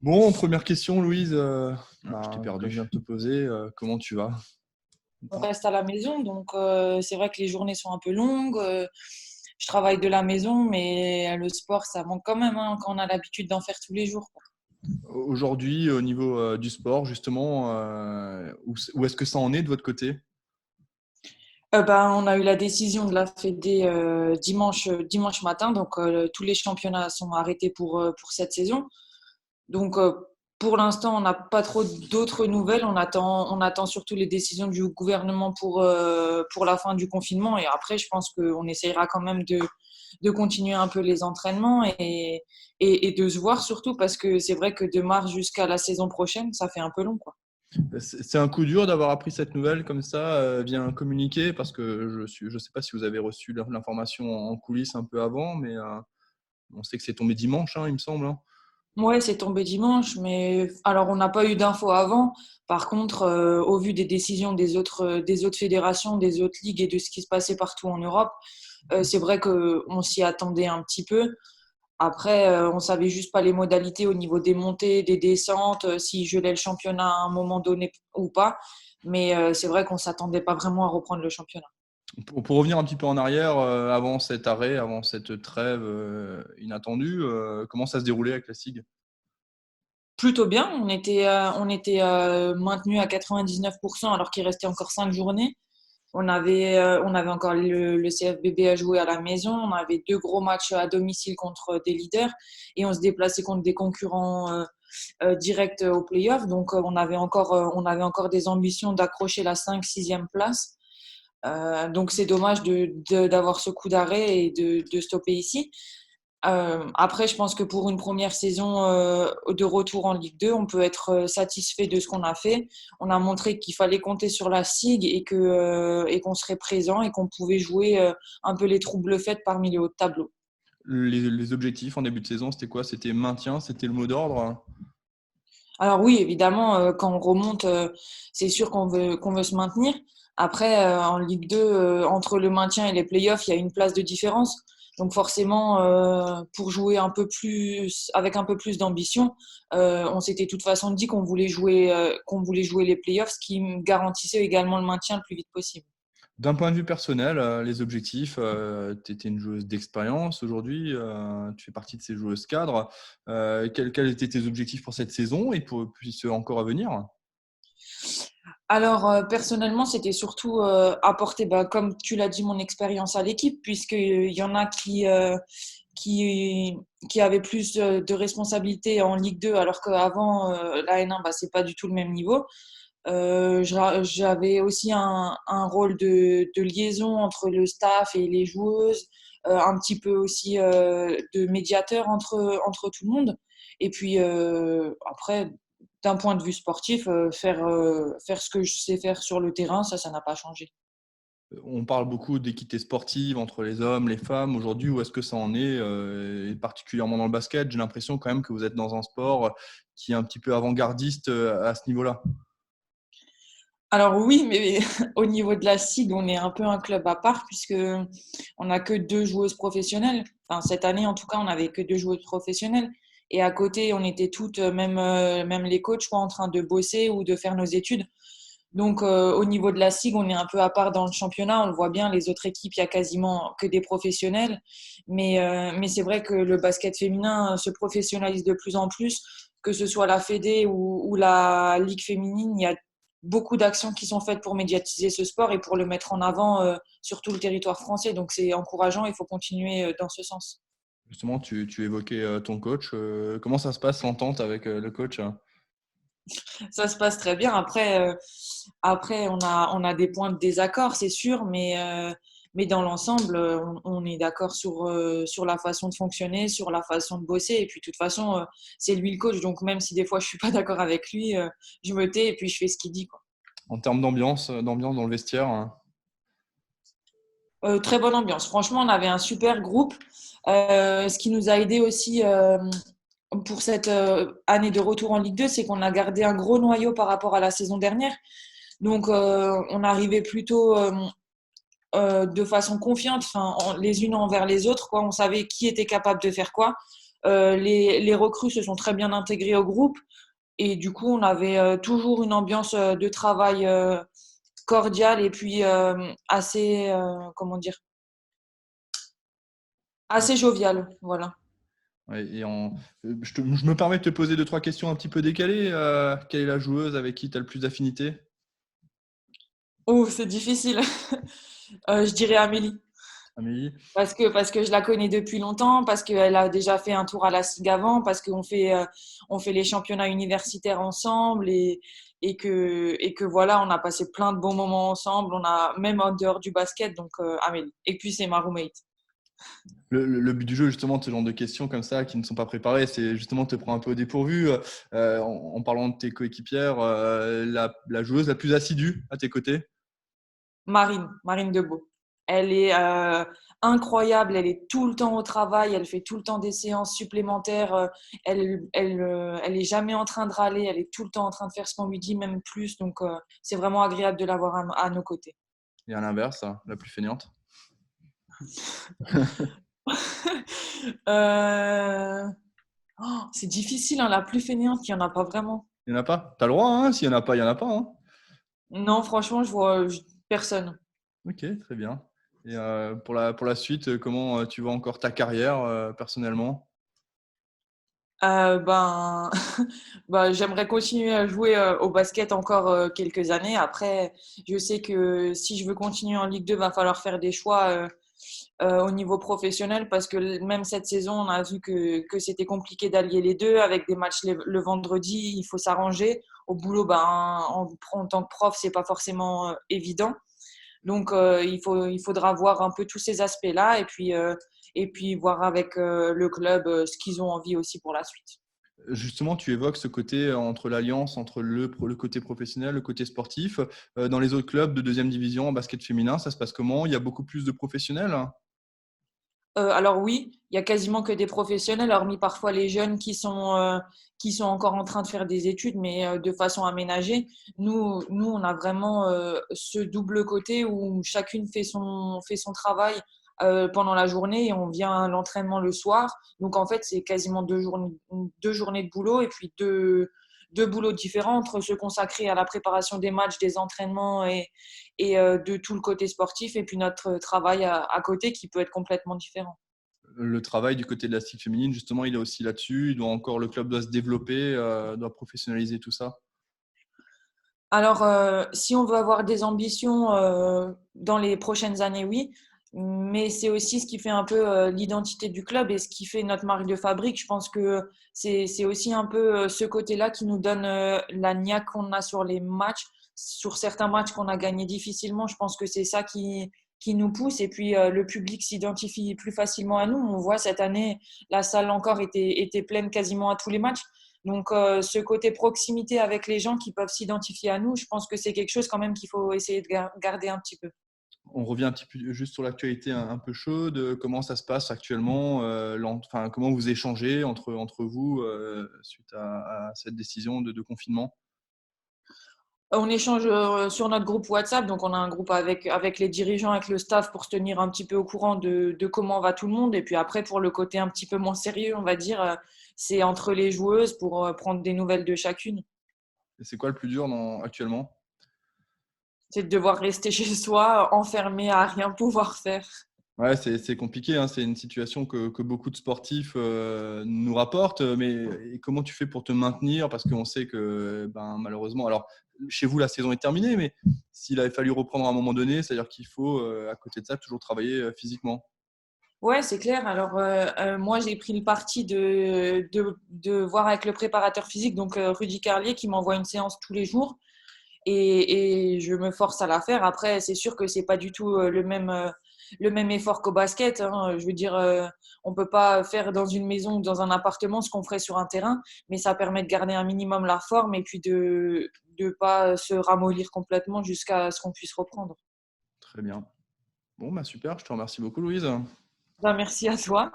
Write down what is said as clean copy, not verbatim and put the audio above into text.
Bon, première question, Louise. Je t'ai Comme je perdu. viens de te poser, comment tu vas? Tout On le temps. reste à la maison, donc c'est vrai que les journées sont un peu longues. Je travaille de la maison, mais le sport, ça manque quand même hein, quand on a l'habitude d'en faire tous les jours, quoi. Aujourd'hui, au niveau du sport, justement, où est-ce que ça en est de votre côté? On a eu la décision de la Fédé dimanche matin, donc tous les championnats sont arrêtés pour cette saison. Donc pour l'instant, on n'a pas trop d'autres nouvelles. On attend surtout les décisions du gouvernement pour la fin du confinement. Et après, je pense qu'on essayera quand même de continuer un peu les entraînements et de se voir surtout parce que c'est vrai que de mars jusqu'à la saison prochaine, ça fait un peu long, quoi. C'est un coup dur d'avoir appris cette nouvelle comme ça, via un communiqué, parce que je sais pas si vous avez reçu l'information en coulisses un peu avant, mais on sait que c'est tombé dimanche, hein, il me semble, hein. Ouais, c'est tombé dimanche, mais alors on n'a pas eu d'infos avant. Par contre, au vu des décisions des autres fédérations, des autres ligues et de ce qui se passait partout en Europe, c'est vrai qu'on s'y attendait un petit peu. Après, on savait juste pas les modalités au niveau des montées, des descentes, si gelait le championnat à un moment donné ou pas. Mais c'est vrai qu'on s'attendait pas vraiment à reprendre le championnat. Pour revenir un petit peu en arrière, avant cet arrêt, avant cette trêve inattendue, comment ça se déroulait avec la SIG? Plutôt bien, on était maintenu à 99% alors qu'il restait encore 5 journées. On avait encore le CFBB à jouer à la maison. On avait deux gros matchs à domicile contre des leaders et on se déplaçait contre des concurrents directs aux playoffs. Donc, on avait encore des ambitions d'accrocher la 5e, 6e place. Donc, c'est dommage d'avoir ce coup d'arrêt et de stopper ici. Après, je pense que pour une première saison de retour en Ligue 2, on peut être satisfait de ce qu'on a fait. On a montré qu'il fallait compter sur la SIG et qu'on serait présent et qu'on pouvait jouer un peu les troubles faits parmi les hauts de tableau. Les objectifs en début de saison, c'était quoi? C'était maintien, c'était le mot d'ordre? Alors oui, évidemment, quand on remonte, c'est sûr qu'on veut se maintenir. Après, en Ligue 2, entre le maintien et les playoffs, il y a une place de différence. Donc forcément, pour jouer un peu plus, avec un peu plus d'ambition, on s'était de toute façon dit qu'on voulait jouer les playoffs, ce qui me garantissait également le maintien le plus vite possible. D'un point de vue personnel, les objectifs, tu étais une joueuse d'expérience aujourd'hui, tu fais partie de ces joueuses cadres. Quels étaient tes objectifs pour cette saison et puis ceux encore à venir? Alors, personnellement, c'était surtout apporter, bah, comme tu l'as dit, mon expérience à l'équipe, puisqu'il y en a qui, qui avaient plus de responsabilités en Ligue 2, alors qu'avant, la N1, bah, c'est pas du tout le même niveau. J'avais aussi un rôle de liaison entre le staff et les joueuses, un petit peu aussi de médiateur entre tout le monde. Et puis après, d'un point de vue sportif, faire ce que je sais faire sur le terrain, ça n'a pas changé. On parle beaucoup d'équité sportive entre les hommes, les femmes. Aujourd'hui, où est-ce que ça en est, et particulièrement dans le basket? J'ai l'impression quand même que vous êtes dans un sport qui est un petit peu avant-gardiste, à ce niveau-là. Alors oui, mais au niveau de la SIG, on est un peu un club à part puisque on n'a que deux joueuses professionnelles. Enfin, cette année, en tout cas, on n'avait que deux joueuses professionnelles. Et à côté, on était toutes, même les coachs, quoi, en train de bosser ou de faire nos études. Donc, au niveau de la SIG, on est un peu à part dans le championnat. On le voit bien, les autres équipes, il y a quasiment que des professionnels. Mais c'est vrai que le basket féminin se professionnalise de plus en plus, que ce soit la Fédé ou la Ligue féminine. Il y a beaucoup d'actions qui sont faites pour médiatiser ce sport et pour le mettre en avant sur tout le territoire français. Donc, c'est encourageant. Il faut continuer dans ce sens. Justement, tu évoquais ton coach. Comment ça se passe l'entente avec le coach? Ça se passe très bien. Après, on a des points de désaccord, c'est sûr, mais dans l'ensemble, on est d'accord sur la façon de fonctionner, sur la façon de bosser. Et puis, de toute façon, c'est lui le coach. Donc, même si des fois, je suis pas d'accord avec lui, je me tais et puis je fais ce qu'il dit, quoi. En termes d'ambiance dans le vestiaire, hein? Très bonne ambiance. Franchement, on avait un super groupe. Ce qui nous a aidé aussi pour cette année de retour en Ligue 2, c'est qu'on a gardé un gros noyau par rapport à la saison dernière. Donc, on arrivait plutôt de façon confiante, enfin, les unes envers les autres, quoi. On savait qui était capable de faire quoi. Les recrues se sont très bien intégrées au groupe et du coup, on avait toujours une ambiance de travail cordiale et puis assez, comment dire, Ouais. assez joviale. Voilà. Ouais, je me permets de te poser deux, trois questions un petit peu décalées. Quelle est la joueuse avec qui tu as le plus d'affinité? Oh, c'est difficile. Je dirais Amélie. Amélie? Parce que je la connais depuis longtemps, parce qu'elle a déjà fait un tour à la SIG avant, parce on fait les championnats universitaires ensemble et que voilà, on a passé plein de bons moments ensemble. On a même en dehors du basket, donc Amélie. Et puis c'est ma roommate. Le but du jeu, justement, de ce genre de questions comme ça, qui ne sont pas préparées, c'est justement de te prendre un peu au dépourvu. En parlant de tes coéquipières, la joueuse la plus assidue à tes côtés? Marine Debeau. Elle est incroyable, elle est tout le temps au travail, elle fait tout le temps des séances supplémentaires, elle est jamais en train de râler, elle est tout le temps en train de faire ce qu'on lui dit, même plus. Donc c'est vraiment agréable de l'avoir à nos côtés. Et à l'inverse, la plus feignante? Euh, c'est difficile, hein, la plus fainéante, il n'y en a pas vraiment. Il n'y en a pas? T'as le droit, hein? S'il n'y en a pas, il n'y en a pas, hein? Non, franchement, personne. Ok, très bien. Et pour la suite, comment tu vois encore ta carrière personnellement? Ben, bah, j'aimerais continuer à jouer au basket encore quelques années. Après, je sais que si je veux continuer en Ligue 2, va falloir faire des choix au niveau professionnel parce que même cette saison, on a vu que c'était compliqué d'allier les deux avec des matchs le vendredi, il faut s'arranger. Au boulot, ben, en tant que prof, c'est pas forcément évident. Donc, il faudra voir un peu tous ces aspects-là et puis voir avec le club ce qu'ils ont envie aussi pour la suite. Justement, tu évoques ce côté entre l'alliance entre le côté professionnel, le côté sportif. Dans les autres clubs de deuxième division en basket féminin, ça se passe comment? Il y a beaucoup plus de professionnels? Alors oui, il y a quasiment que des professionnels, hormis parfois les jeunes qui sont encore en train de faire des études, mais de façon aménagée. Nous, on a vraiment ce double côté où chacune fait son travail pendant la journée et on vient à l'entraînement le soir. Donc en fait, c'est quasiment deux journées de boulot et puis deux boulots différents entre se consacrer à la préparation des matchs, des entraînements et de tout le côté sportif et puis notre travail à côté qui peut être complètement différent. Le travail du côté de la style féminine, justement, il est aussi là-dessus. Le club doit se développer, doit professionnaliser tout ça. Alors, si on veut avoir des ambitions dans les prochaines années, oui, mais c'est aussi ce qui fait un peu l'identité du club et ce qui fait notre marque de fabrique. Je pense que c'est aussi un peu ce côté-là qui nous donne la niaque qu'on a sur les matchs, sur certains matchs qu'on a gagnés difficilement. Je pense que c'est ça qui nous pousse et puis le public s'identifie plus facilement à nous. On voit cette année, la salle encore était pleine quasiment à tous les matchs. Donc, ce côté proximité avec les gens qui peuvent s'identifier à nous, je pense que c'est quelque chose quand même qu'il faut essayer de garder un petit peu. On revient un petit peu juste sur l'actualité un peu chaude. Comment ça se passe actuellement? Enfin, comment vous échangez entre vous suite à cette décision de confinement? On échange sur notre groupe WhatsApp, donc on a un groupe avec les dirigeants, avec le staff pour se tenir un petit peu au courant de comment va tout le monde. Et puis après, pour le côté un petit peu moins sérieux, on va dire, c'est entre les joueuses pour prendre des nouvelles de chacune. Et c'est quoi le plus dur actuellement? C'est de devoir rester chez soi, enfermé à rien pouvoir faire. Ouais, c'est compliqué, hein. C'est une situation que beaucoup de sportifs nous rapportent. Mais et comment tu fais pour te maintenir? Parce qu'on sait que ben, malheureusement, alors chez vous, la saison est terminée, mais s'il avait fallu reprendre à un moment donné, c'est-à-dire qu'il faut, à côté de ça, toujours travailler physiquement. Ouais, c'est clair. Alors, moi, j'ai pris le parti de voir avec le préparateur physique, donc Rudy Carlier, qui m'envoie une séance tous les jours. Et je me force à la faire. Après, c'est sûr que c'est pas du tout le même effort qu'au basket, hein. Je veux dire, on peut pas faire dans une maison ou dans un appartement ce qu'on ferait sur un terrain, mais ça permet de garder un minimum la forme et puis de pas se ramollir complètement jusqu'à ce qu'on puisse reprendre. Très bien. Bon, bah super, je te remercie beaucoup, Louise. Ben, merci à toi.